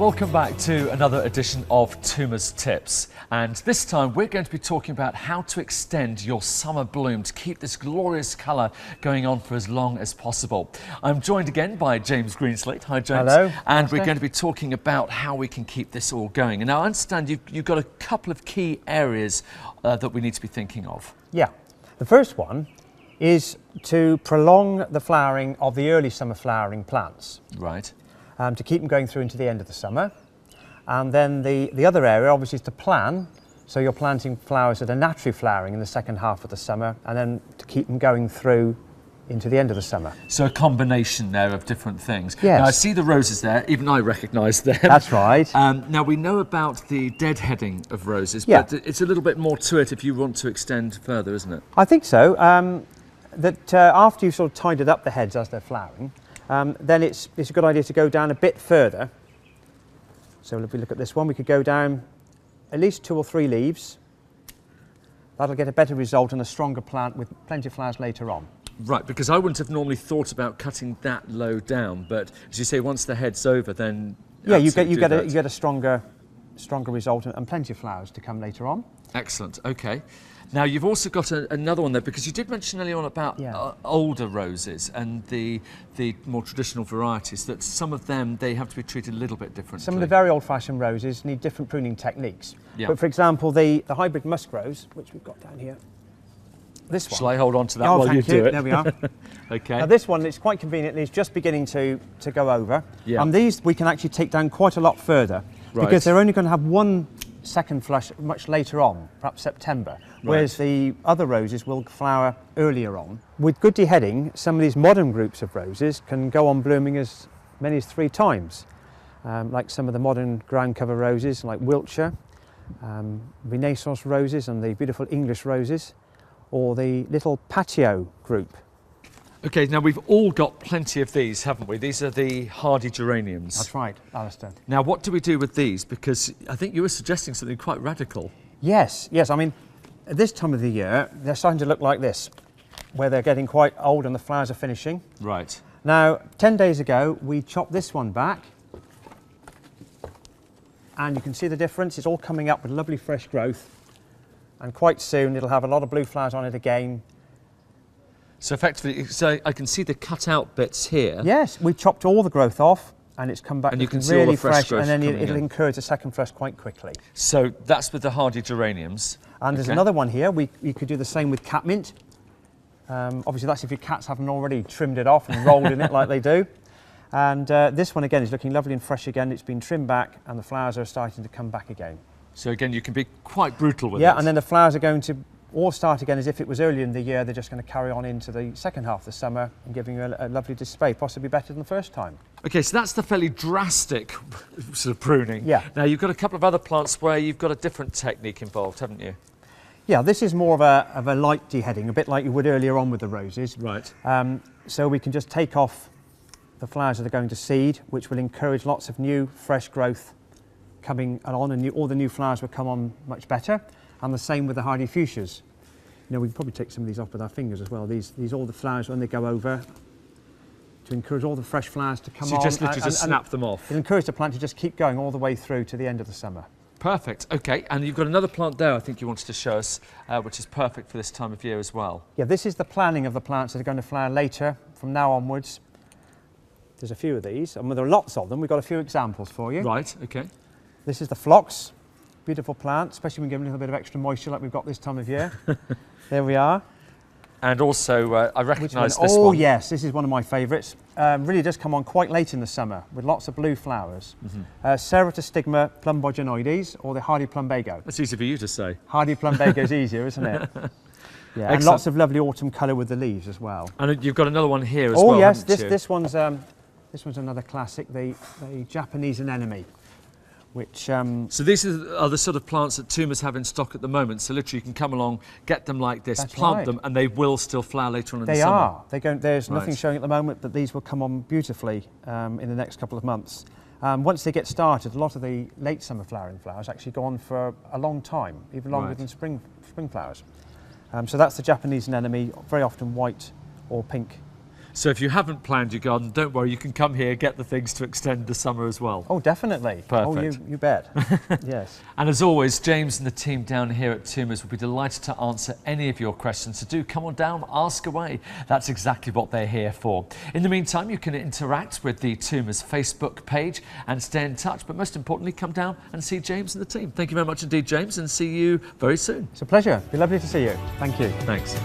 Welcome back to another edition of Toomers Tips, and this time we're going to be talking about how to extend your summer bloom to keep this glorious colour going on for as long as possible. I'm joined again by James Greenslade. Hi James. Hello. And we're going to be talking about how we can keep this all going. And now I understand you've got a couple of key areas that we need to be thinking of. Yeah, the first one is to prolong the flowering of the early summer flowering plants. Right. To keep them going through into the end of the summer. And then the other area obviously is to plan, so you're planting flowers that are naturally flowering in the second half of the summer, and then to keep them going through into the end of the summer. So a combination there of different things. Yes. Now I see the roses there, even I recognise them. That's right. Now we know about the deadheading of roses, Yeah. but it's a little bit more to it if you want to extend further, isn't it? I think so. After you've sort of tidied up the heads as they're flowering, then it's a good idea to go down a bit further. So if we look at this one, we could go down at least 2 or 3 leaves. That'll get a better result and a stronger plant with plenty of flowers later on. Right, because I wouldn't have normally thought about cutting that low down, but as you say, once the head's over, then yeah, you get a stronger result and plenty of flowers to come later on. Excellent. Okay. Now you've also got another one there, because you did mention earlier on about older roses and the more traditional varieties, that some of them, they have to be treated a little bit differently. Some of the very old-fashioned roses need different pruning techniques. Yeah. But for example, the hybrid musk rose, which we've got down here, this one. Shall I hold on to that while you do it? There we are. Okay. Now this one, it's quite convenient, it's just beginning to go over. Yeah. And these we can actually take down quite a lot further, because they're only going to have one second flush much later on, perhaps September, whereas the other roses will flower earlier on. With good deheading, some of these modern groups of roses can go on blooming as many as 3 times, like some of the modern ground cover roses like Wiltshire, Renaissance roses and the beautiful English roses, or the little patio group. Okay, now we've all got plenty of these, haven't we? These are the hardy geraniums. That's right, Alistair. Now what do we do with these? Because I think you were suggesting something quite radical. Yes, I mean, at this time of the year, they're starting to look like this, where they're getting quite old and the flowers are finishing. Right. Now, 10 days ago, we chopped this one back, and you can see the difference. It's all coming up with lovely fresh growth, and quite soon it'll have a lot of blue flowers on it again. So effectively, so I can see the cut out bits here. Yes, we chopped all the growth off, and it's come back and you can see really all the fresh and then growth it'll encourage a second flush quite quickly. So that's with the hardy geraniums. And there's another one here. You could do the same with catmint. Obviously that's if your cats haven't already trimmed it off and rolled in it like they do. And this one again is looking lovely and fresh again. It's been trimmed back and the flowers are starting to come back again. So again, you can be quite brutal with it. Yeah, and then the flowers are going to all start again as if it was earlier in the year. They're just going to carry on into the second half of the summer and giving you a lovely display, possibly better than the first time. Okay, so that's the fairly drastic sort of pruning. Yeah. Now you've got a couple of other plants where you've got a different technique involved, haven't you? Yeah, this is more of a light deheading, a bit like you would earlier on with the roses. Right. So we can just take off the flowers that are going to seed, which will encourage lots of new, fresh growth coming on, and all the new flowers will come on much better. And the same with the hardy fuchsias. You know, we can probably take some of these off with our fingers as well. These all the flowers when they go over, to encourage all the fresh flowers to come on. So you just literally just snap them off. It'll encourage the plant to just keep going all the way through to the end of the summer. Perfect. Okay, and you've got another plant there I think you wanted to show us, which is perfect for this time of year as well. Yeah, this is the planning of the plants that are going to flower later from now onwards. There's a few of these, and there are lots of them. We've got a few examples for you. Right, okay. This is the phlox, beautiful plant, especially when you give them a little bit of extra moisture like we've got this time of year. There we are. And also, I recognise this one. one. Oh yes, this is one of my favourites. Really does come on quite late in the summer with lots of blue flowers. Ceratostigma plumbogenoides, or the hardy plumbago. That's easy for you to say. Hardy plumbago is easier, isn't it? Yeah, and lots of lovely autumn colour with the leaves as well. And you've got another one here as well. Oh yes, this one's another classic, the Japanese anemone. Which, so these are the sort of plants that Toomers have in stock at the moment. So literally you can come along, get them like this, plant them, and they will still flower later on in the summer. They are. There's nothing showing at the moment, but these will come on beautifully in the next couple of months. Once they get started, a lot of the late summer flowering flowers actually go on for a long time, even longer than spring flowers. So that's the Japanese anemone, very often white or pink. So if you haven't planned your garden, don't worry, you can come here, get the things to extend the summer as well. Oh, definitely. Perfect. Oh, you bet. Yes. And as always, James and the team down here at Toomers will be delighted to answer any of your questions. So do come on down, ask away. That's exactly what they're here for. In the meantime, you can interact with the Toomers Facebook page and stay in touch. But most importantly, come down and see James and the team. Thank you very much indeed, James, and see you very soon. It's a pleasure. It'd be lovely to see you. Thank you. Thanks.